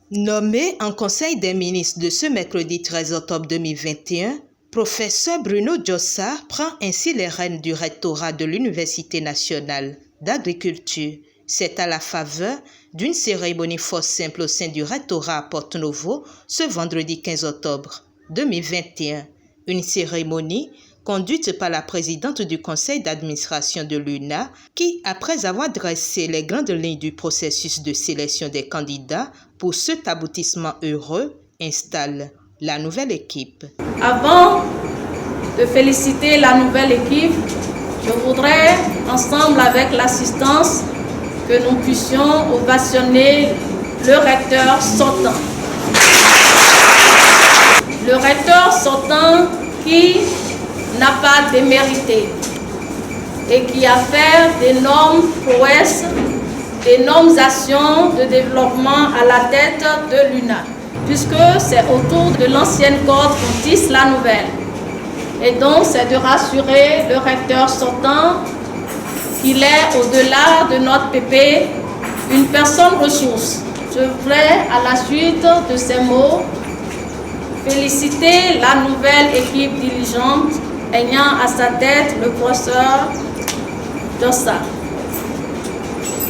Nommé en Conseil des ministres de ce mercredi 13 octobre 2021, professeur Bruno Djossa prend ainsi les rênes du rectorat de l'Université nationale d'agriculture. C'est à la faveur d'une cérémonie fort simple au sein du rectorat à Porto Novo ce vendredi 15 octobre 2021. Une cérémonie conduite par la présidente du conseil d'administration de l'UNA qui, après avoir dressé les grandes lignes du processus de sélection des candidats pour cet aboutissement heureux, installe la nouvelle équipe. Avant de féliciter la nouvelle équipe, je voudrais, ensemble avec l'assistance, que nous puissions ovationner le recteur sortant. Le recteur sortant qui n'a pas démérité et qui a fait d'énormes prouesses, d'énormes actions de développement à la tête de l'UNA, puisque c'est autour de l'ancienne corde qu'on tisse la nouvelle. Et donc, c'est de rassurer le recteur sortant qu'il est, au-delà de notre PP, une personne ressource. Je voudrais, à la suite de ces mots, féliciter la nouvelle équipe dirigeante ayant à sa tête le professeur Djossa,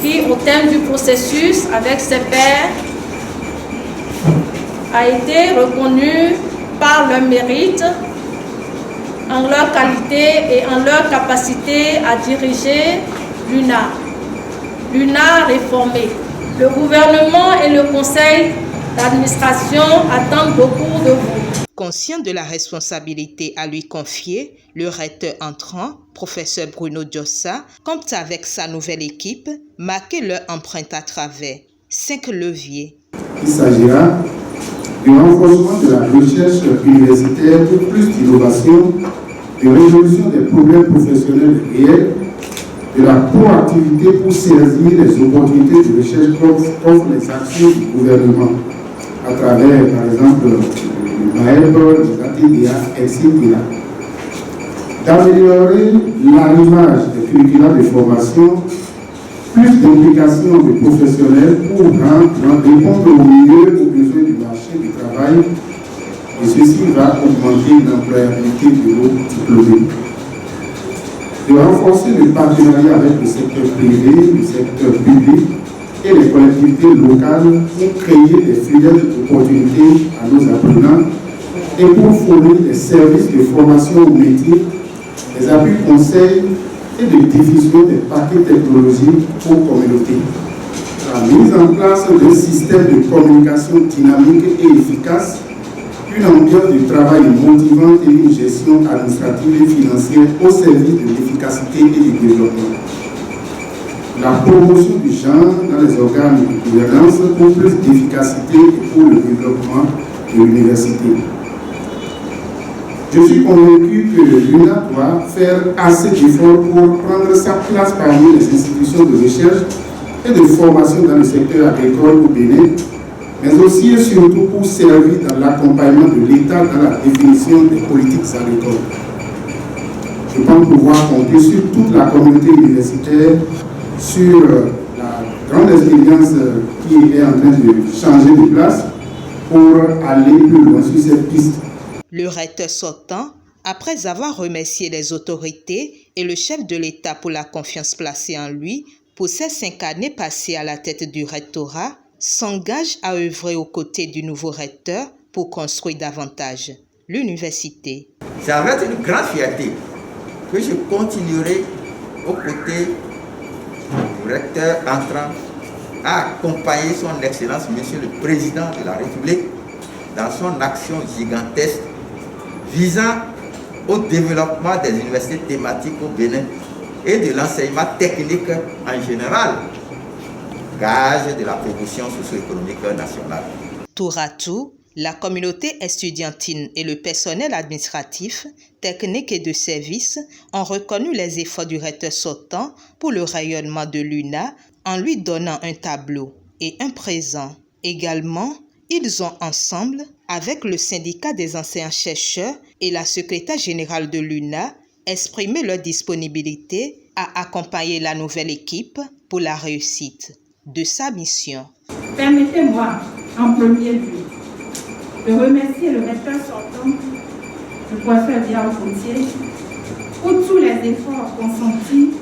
qui, au terme du processus avec ses pairs, a été reconnu par leur mérite, en leur qualité et en leur capacité à diriger l'UNA. L'UNA réformée. Le gouvernement et le conseil d'administration attendent beaucoup de vous. Conscient de la responsabilité à lui confier, le recteur entrant, professeur Bruno Djossa, compte avec sa nouvelle équipe marquer leur empreinte à travers 5 leviers. Il s'agira du renforcement de la recherche universitaire pour plus d'innovation, de résolution des problèmes professionnels réels, de la proactivité pour saisir les opportunités de recherche qu'offrent les actions du gouvernement à travers, par exemple, le MAEP, le ATDA, etc. D'améliorer l'arrimage des curricula de formation, plus d'implication des professionnels pour répondre au mieux aux besoins du marché du travail, et ceci va augmenter l'employabilité de nos diplômés. De renforcer le partenariat avec le secteur privé, le secteur public et les collectivités locales pour créer des filières d'opportunités à nos apprenants et pour fournir des services de formation au métier, des appuis conseils et de diffusion des paquets technologiques aux communautés. La mise en place d'un système de communication dynamique et efficace, une ambiance de travail motivante et une gestion administrative et financière au service de l'efficacité et du développement. La promotion du genre dans les organes de gouvernance pour plus d'efficacité et pour le développement de l'université. Je suis convaincu que l'UNA doit faire assez d'efforts pour prendre sa place parmi les institutions de recherche et de formation dans le secteur agricole au Bénin, mais aussi et surtout pour servir dans l'accompagnement de l'État dans la définition des politiques agricoles. Je pense pouvoir compter sur toute la communauté universitaire, sur la grande expérience qui est en train de changer de place pour aller plus loin sur cette piste. Le recteur sortant, après avoir remercié les autorités et le chef de l'État pour la confiance placée en lui pour ces 5 années passées à la tête du rectorat, s'engage à œuvrer aux côtés du nouveau recteur pour construire davantage l'université. C'est avec une grande fierté que je continuerai aux côtés du recteur entrant à accompagner son Excellence, Monsieur le Président de la République, dans son action gigantesque visant au développement des universités thématiques au Bénin et de l'enseignement technique en général, gage de la promotion socio-économique nationale. Tour à tour, la communauté estudiantine et le personnel administratif, technique et de service ont reconnu les efforts du recteur sortant pour le rayonnement de l'UNA en lui donnant un tableau et un présent. Également, ils ont ensemble, avec le syndicat des enseignants-chercheurs et la secrétaire générale de l'UNA, exprimé leur disponibilité à accompagner la nouvelle équipe pour la réussite de sa mission. Permettez-moi en premier lieu de remercier le recteur sortant, le professeur Vial Gauthier, pour tous les efforts consentis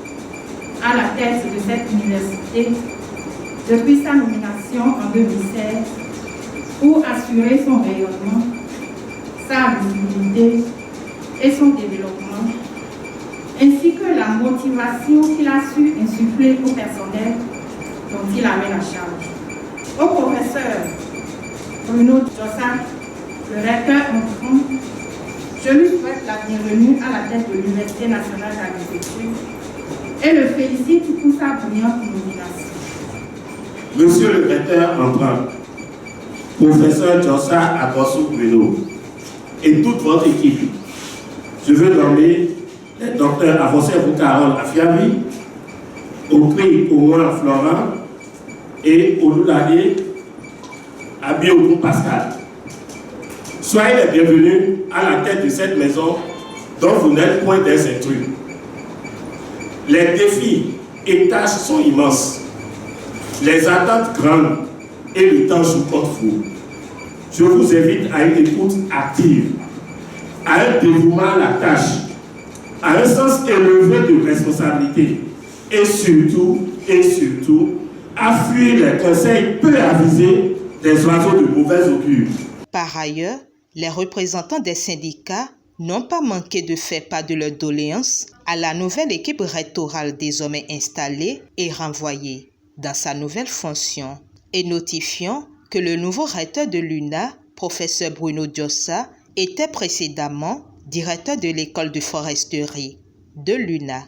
à la tête de cette université depuis sa nomination en 2016 pour assurer son rayonnement, sa visibilité et son développement, ainsi que la motivation qu'il a su insuffler au personnel dont il avait la charge. Au professeur Bruno Djossa, le recteur entrant, je lui souhaite la bienvenue à la tête de l'Université nationale d'agriculture et le félicite pour sa brillante nomination. Monsieur le recteur entrant, professeur Djossa Abossou Bruno et toute votre équipe, je veux nommer les docteurs Avosé Carole Afiabi, Okri Ouan Florent et Oloulade Abiodou Pascal. Soyez les bienvenus à la tête de cette maison dont vous n'êtes point des intrus. Les défis et tâches sont immenses, les attentes grandes et le temps joue contre vous. Je vous invite à une écoute active, à un dévouement à la tâche, à un sens élevé de responsabilité et surtout, à fuir les conseils peu avisés des oiseaux de mauvais augure. Par ailleurs, les représentants des syndicats n'ont pas manqué de faire part de leurs doléances à la nouvelle équipe rectorale désormais installée et renvoyée dans sa nouvelle fonction, et notifiant que le nouveau recteur de l'UNA, professeur Bruno Djossa, était précédemment directeur de l'école de foresterie de l'UNA.